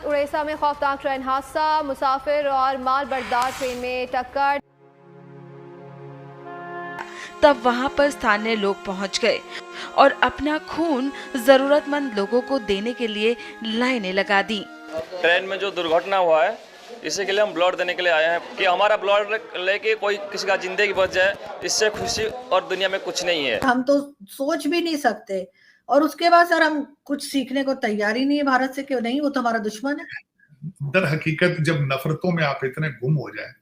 उड़ीसा में खौफनाक ट्रेन हादसा, मुसाफिर और माल बरदार ट्रेन में टक्कर। तब वहां पर स्थानीय लोग पहुंच गए और अपना खून जरूरतमंद लोगों को देने के लिए लाइनें लगा दी। ट्रेन में जो दुर्घटना हुआ है इसी के लिए हम ब्लड देने के लिए आए हैं कि हमारा ब्लड लेके कोई किसी का जिंदगी बच जाए, इससे खुशी और दुनिया में कुछ नहीं है। हम तो सोच भी नहीं सकते और उसके बाद सर हम कुछ सीखने को तैयार ही नहीं है भारत से, क्यों नहीं, वो तो हमारा दुश्मन है। दर हकीकत जब नफरतों में आप इतने गुम हो जाए,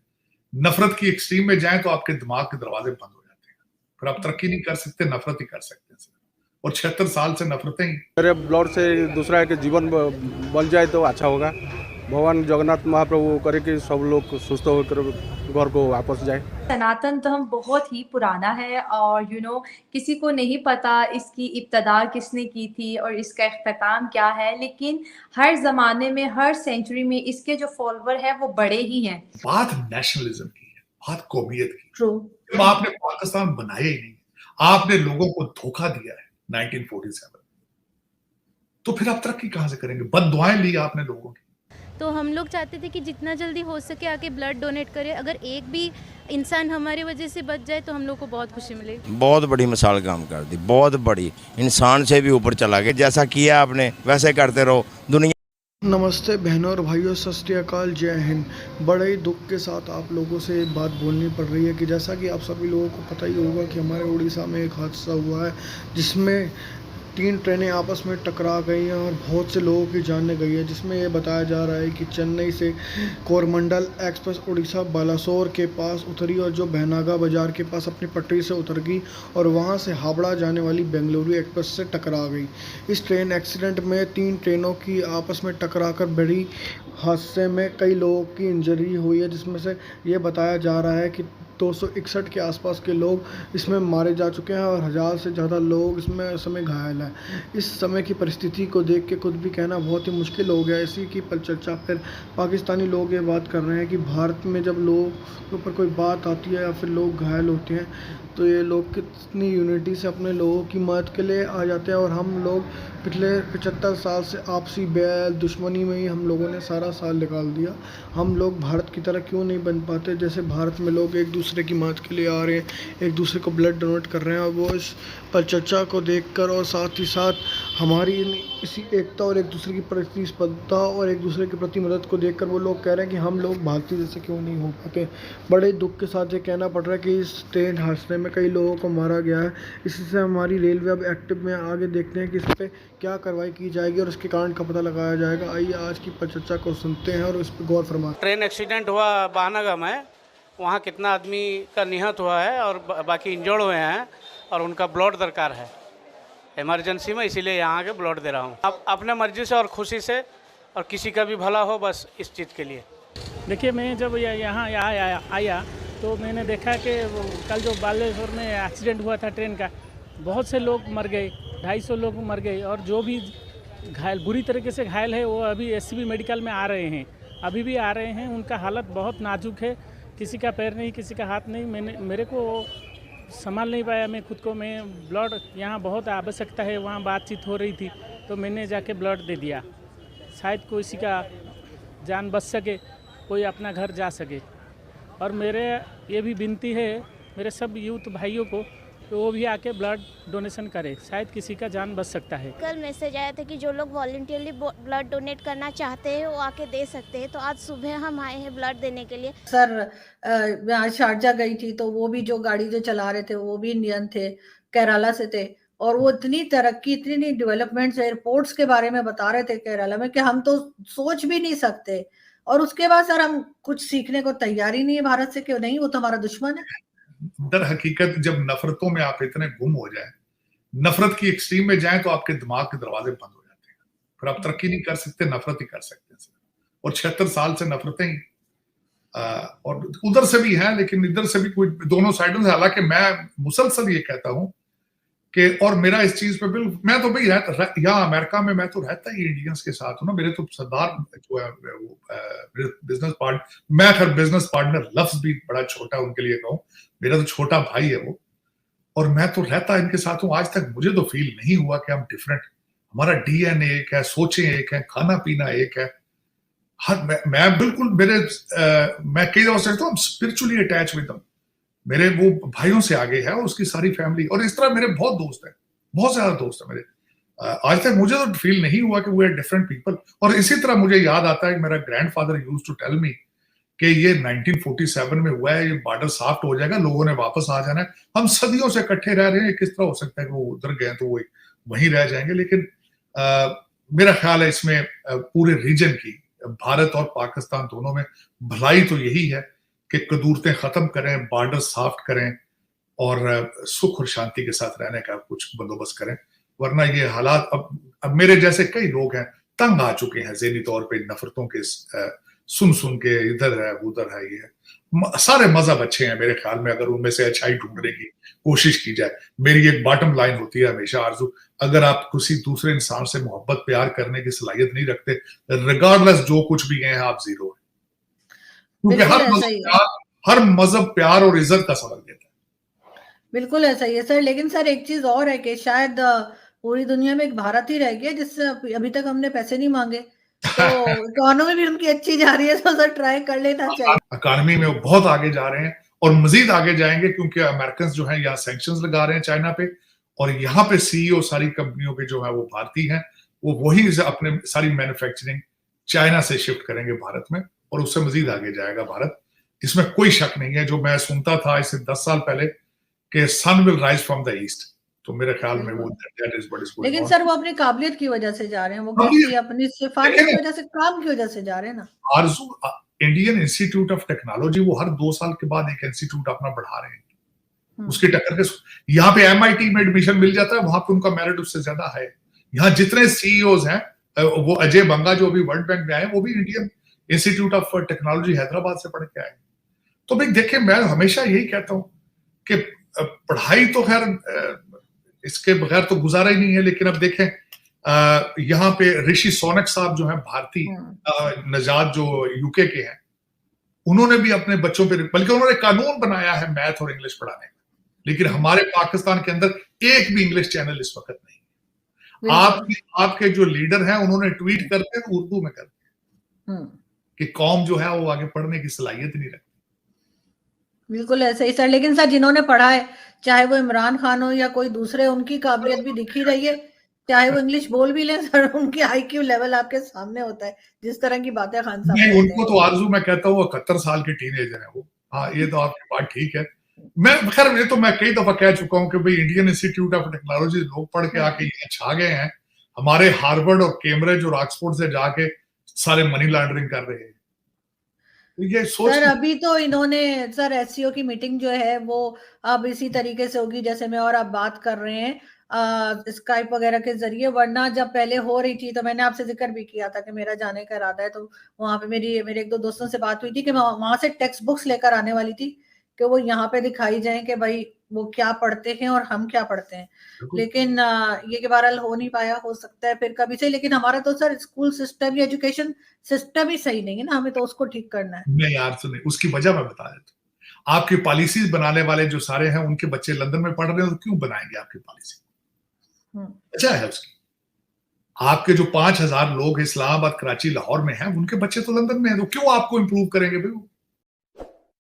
नफरत की एक्सट्रीम में जाए तो आपके दिमाग के दरवाजे बंद हो जाते हैं, फिर आप तरक्की नहीं कर सकते, नफरत ही कर सकते हैं। और 76 साल से नफरतें ही। मेरे ब्लड से दूसरा के जीवन बन जाए तो अच्छा होगा। भगवान जगन्नाथ महाप्रभु करे कि सब लोग सुस्थ होकर घर को वापस जाए। सनातन धर्म बहुत ही पुराना है और किसी को नहीं पता इसकी इब्तदा किसने की थी और इसका इख्तिताम क्या है, लेकिन हर जमाने में हर सेंचुरी में इसके जो फॉलोवर है वो बड़े ही हैं। बात नेशनलिज्म की है, बात कौमियत की। ट्रू। जब आपने पाकिस्तान बनाया ही नहीं, आपने लोगों को धोखा दिया है 1947, तो फिर आप तरक्की कहां से करेंगे? बददुआएं ली आपने लोगों की। तो हम लोग चाहते थे कि जितना जल्दी हो सके आके ब्लड डोनेट करें। अगर एक भी इंसान हमारी वजह से बच जाए तो हम लोग को बहुत खुशी मिलेगी। बहुत बड़ी मिसाल काम कर दी, बहुत बड़ी, इंसान से भी ऊपर चला गया। जैसा किया आपने वैसे करते रहो। दुनिया नमस्ते बहनों और भाइयों, सत श्री अकाल, जय हिंद। बड़े ही दुख के साथ आप लोगों से बात बोलनी पड़ रही है कि जैसा कि आप सभी लोगों को पता ही होगा कि हमारे उड़ीसा में एक हादसा हुआ है जिसमें 3 ट्रेनें आपस में टकरा गई हैं और बहुत से लोगों की जान गई है, जिसमें ये बताया जा रहा है कि चेन्नई से कोरमंडल एक्सप्रेस उड़ीसा बालासोर के पास उतरी और जो बहनागा बाज़ार के पास अपनी पटरी से उतर गई और वहां से हावड़ा जाने वाली बेंगलुरु एक्सप्रेस से टकरा गई। इस ट्रेन एक्सीडेंट में 3 ट्रेनों की आपस में टकराकर बड़ी हादसे में कई लोगों की इंजरी हुई है, जिसमें से ये बताया जा रहा है कि 261 के आसपास के लोग इसमें मारे जा चुके हैं और 1000 से ज़्यादा लोग इसमें इस समय घायल हैं। इस समय की परिस्थिति को देख के कुछ भी कहना बहुत ही मुश्किल हो गया। इसी की परिचर्चा फिर पाकिस्तानी लोग ये बात कर रहे हैं कि भारत में जब लोगों के ऊपर कोई बात आती है या फिर लोग घायल होते हैं तो ये लोग कितनी यूनिटी से अपने लोगों की मदद के लिए आ जाते हैं। और हम लोग पिछले 75 साल से आपसी बैल दुश्मनी में ही हम लोगों ने सारा साल निकाल दिया। हम लोग भारत की तरह क्यों नहीं बन पाते? जैसे भारत में लोग एक दूसरे की मदद के लिए आ रहे हैं, एक दूसरे को ब्लड डोनेट कर रहे हैं, और वो इस परिचर्चा को देखकर और साथ ही साथ हमारी इसी एकता और एक दूसरे की प्रतिस्पर्धा और एक दूसरे के प्रति मदद को देखकर वो लोग कह रहे हैं कि हम लोग भारतीय जैसे क्यों नहीं हो पाते। बड़े दुख के साथ ये कहना पड़ रहा है कि इस ट्रेन हादसे में कई लोगों को मारा गया है। इससे हमारी रेलवे अब एक्टिव में आगे देखते हैं कि इस पर क्या कार्रवाई की जाएगी और इसके कारण का पता लगाया जाएगा। आइए आज की परिचर्चा को सुनते हैं और इस पर गौर फरमाते हैं। ट्रेन एक्सीडेंट हुआ बहनागा में, वहाँ कितना आदमी का निहत हुआ है और बाकी इंजर्ड हुए हैं और उनका ब्लड दरकार है इमरजेंसी में, इसीलिए यहाँ आके ब्लड दे रहा हूँ। अब अपने मर्जी से और खुशी से और किसी का भी भला हो, बस इस चीज़ के लिए। देखिए, मैं जब यहाँ आया तो मैंने देखा कि कल जो बालेश्वर में एक्सीडेंट हुआ था ट्रेन का, बहुत से लोग मर गए, 250 लोग मर गए और जो भी घायल बुरी तरीके से घायल है वो अभी एससीबी मेडिकल में आ रहे हैं, अभी भी आ रहे हैं। उनका हालत बहुत नाजुक है, किसी का पैर नहीं, किसी का हाथ नहीं। मेरे को संभाल नहीं पाया मैं खुद को। मैं ब्लड यहाँ बहुत आवश्यकता है, वहाँ बातचीत हो रही थी तो मैंने जाके ब्लड दे दिया, शायद किसी का जान बच सके, कोई अपना घर जा सके। और मेरे ये भी विनती है मेरे सब यूथ भाइयों को तो वो भी आके ब्लड डोनेशन करे, शायद किसी का जान बच सकता है। कल मैसेज आया था कि जो लोग वॉलंटियरली ब्लड डोनेट करना चाहते हैं वो आके दे सकते हैं, तो आज सुबह हम आए हैं ब्लड देने के लिए। सर मैं आज शारजा गई थी तो वो भी जो गाड़ी जो चला रहे थे वो भी इंडियन थे, केरला से थे, और वो इतनी तरक्की, इतनी डेवलपमेंट्स एयरपोर्ट्स के बारे में बता रहे थे केरला में कि हम तो सोच भी नहीं सकते। और उसके बाद सर हम कुछ सीखने को तैयार ही नहीं है भारत से, क्यों नहीं, वो तो हमारा दुश्मन है। दर हकीकत जब नफरतों में आप इतने गुम हो जाए, नफरत की एक्सट्रीम में जाए तो आपके दिमाग के दरवाजे बंद हो जाते हैं, फिर आप तरक्की नहीं कर सकते, नफरत ही कर सकते हैं। और 76 साल से नफरतें ही और उधर से भी हैं लेकिन इधर से भी कोई, दोनों साइडों से। हालांकि मैं मुसलसल ये कहता हूं कि, और मेरा इस चीज पे बिल्कुल, मैं तो भाई यहाँ अमेरिका में मैं तो रहता ही इंडियंस के साथ हूँ ना। मेरे तो सरदार जो है वो बिजनेस पार्टनर, मैं फिर बिजनेस पार्टनर लफ्ज भी बड़ा छोटा उनके लिए कहूँ, मेरा तो छोटा भाई है वो, और मैं तो रहता इनके साथ हूँ। आज तक मुझे तो फील नहीं हुआ कि हम डिफरेंट, हमारा डीएनए एक है, सोचें एक है, खाना पीना एक है। मैं बिल्कुल मैं कई दफा सोचता हूँ स्पिरिचुअली अटैच विद देम, मेरे वो भाइयों से आगे है, उसकी सारी फैमिली, और इस तरह मेरे बहुत दोस्त हैं, बहुत ज्यादा दोस्त हैं मेरे। आज तक मुझे तो फील नहीं हुआ कि वो आर डिफरेंट पीपल। और इसी तरह मुझे याद आता है कि मेरा grandfather used to tell me कि ये 1947 में हुआ है, ये बॉर्डर सॉफ्ट हो जाएगा, लोगों ने वापस आ जाना है, हम सदियों से इकट्ठे रह रहे हैं, किस तरह हो सकता है कि वो उधर गए तो वो वहीं रह जाएंगे। लेकिन मेरा ख्याल है इसमें पूरे रीजन की, भारत और पाकिस्तान दोनों में भलाई तो यही है कि कदूरतें खत्म करें, बॉर्डर सॉफ्ट करें और सुख और शांति के साथ रहने का कुछ बंदोबस्त करें। वरना ये हालात अब मेरे जैसे कई लोग हैं तंग आ चुके हैं ज़हनी तौर पे नफरतों के सुन के, इधर है उधर है, ये है। सारे मजहब अच्छे हैं मेरे ख्याल में, अगर उनमें से अच्छाई ढूंढने की कोशिश की जाए। मेरी एक बॉटम लाइन होती है हमेशा आरजू, अगर आप किसी दूसरे इंसान से मोहब्बत प्यार करने की सलाहियत नहीं रखते, रिगार्डलेस जो कुछ भी हैं, आप जीरो है। क्योंकि हर मजहब प्यार और इज्जत का सबक देता है। बिल्कुल ऐसा ही है सर। लेकिन सर एक चीज और है कि शायद पूरी दुनिया में एक भारत ही रह गया जिससे अभी तक हमने पैसे नहीं मांगे, तो इकोनॉमी भी उनकी अच्छी जा रही है, तो सर ट्राई कर लेना चाहिए। इकोनॉमी में वो बहुत आगे जा रहे हैं और मजीद आगे जाएंगे, क्योंकि अमेरिकन जो है यहाँ सैंक्शंस लगा रहे हैं चाइना पे, और यहाँ पे सीईओ सारी कंपनियों के जो है वो भारतीय हैं, वो वही अपने सारी मैन्युफैक्चरिंग चाइना से शिफ्ट करेंगे भारत में, और उससे मजीद आगे जाएगा भारत, इसमें कोई शक नहीं है। जो मैं सुनता था इससे 10 साल पहले कि sun will rise from the east, तो मेरे ख्याल में वो that is what is going on. लेकिन सर वो अपनी काबिलियत की वजह से जा रहे हैं, वो किसी अपनी सिफारिश की वजह से, काम की वजह से जा रहे हैं ना। आरजू, इंडियन इंस्टीट्यूट ऑफ टेक्नोलॉजी वो हर 2 साल के बाद एक इंस्टीट्यूट अपना बढ़ा रहे हैं, उसकी टक्कर के यहाँ पे MIT में एडमिशन मिल जाता है, वहां पे उनका मेरिट उससे ज्यादा है। यहाँ जितने सीईओज हैं, वो अजय बंगा जो अभी वर्ल्ड बैंक में आए, वो भी Indian institute of technology Hyderabad से पढ़ के आए। तो भाई देखें, मैं हमेशा यही कहता हूँ कि पढ़ाई तो खैर इसके बगैर तो गुजारा ही नहीं है। लेकिन अब देखें, यहाँ पे ऋषि सोनक साहब जो हैं भारतीय, नजाद जो यूके के हैं, उन्होंने भी अपने बच्चों पे, बल्कि उन्होंने कानून बनाया है मैथ और इंग्लिश पढ़ाने का। लेकिन हमारे पाकिस्तान के अंदर एक भी इंग्लिश चैनल इस वक्त नहीं है। आपके जो लीडर हैं उन्होंने ट्वीट करते हैं उर्दू में करते हैं कि कौम जो है वो आगे पढ़ने की सलाहियत नहीं रखती। बिल्कुल ऐसा ही सर। लेकिन सर जिन्होंने पढ़ा है, चाहे वो इमरान खान हो या कोई दूसरे, उनकी काबिलियत भी दिखी रही है, चाहे वो इंग्लिश बोल भी लें सर, उनकी IQ लेवल आपके सामने होता है, जिस तरह की बातें खान साहब नहीं, उनको तो आरजू मैं कहता हूँ 71 साल के टीनेजर है वो। हाँ, ये तो आपकी बात ठीक है। मैं कई दफा कह चुका हूँ कि भाई इंडियन इंस्टीट्यूट ऑफ टेक्नोलॉजी लोग पढ़ के आके यहाँ छा गए हैं, हमारे हार्वर्ड और कैम्ब्रिज और ऑक्सफोर्ड से जाके सारे मनी लॉन्ड्रिंग कर रहे हैं। ये सोच सर अभी तो इन्होंने सर SEO की मीटिंग जो है वो अब इसी तरीके से होगी जैसे मैं और आप बात कर रहे हैं स्काइप वगैरह के जरिए। वरना जब पहले हो रही थी तो मैंने आपसे जिक्र भी किया था कि मेरा जाने का इरादा है, तो वहां पे मेरे 1-2 दोस्तों से बात हुई थी कि मैं वहां से टेक्स्ट बुक्स लेकर आने वाली थी कि वो यहाँ पे दिखाई जाए कि भाई वो क्या पढ़ते हैं और हम क्या पढ़ते हैं। लेकिन ये कि बहरहाल हो नहीं पाया, हो सकता है फिर कभी से। लेकिन हमारा तो सर स्कूल सिस्टम या एजुकेशन सिस्टम ही सही नहीं है ना, हमें तो उसको ठीक करना है। नहीं यार सुनिए, उसकी वजह मैं बता देता हूँ। आपकी पॉलिसीज बनाने वाले जो सारे हैं, उनके बच्चे लंदन में पढ़ रहे हैं, तो क्यों बनाएंगे आपकी पॉलिसी? अच्छा है उसकी। आपके जो 5000 लोग इस्लामाबाद, कराची, लाहौर में हैं, उनके बच्चे तो लंदन में हैं, तो क्यों आपको इंप्रूव करेंगे भाई?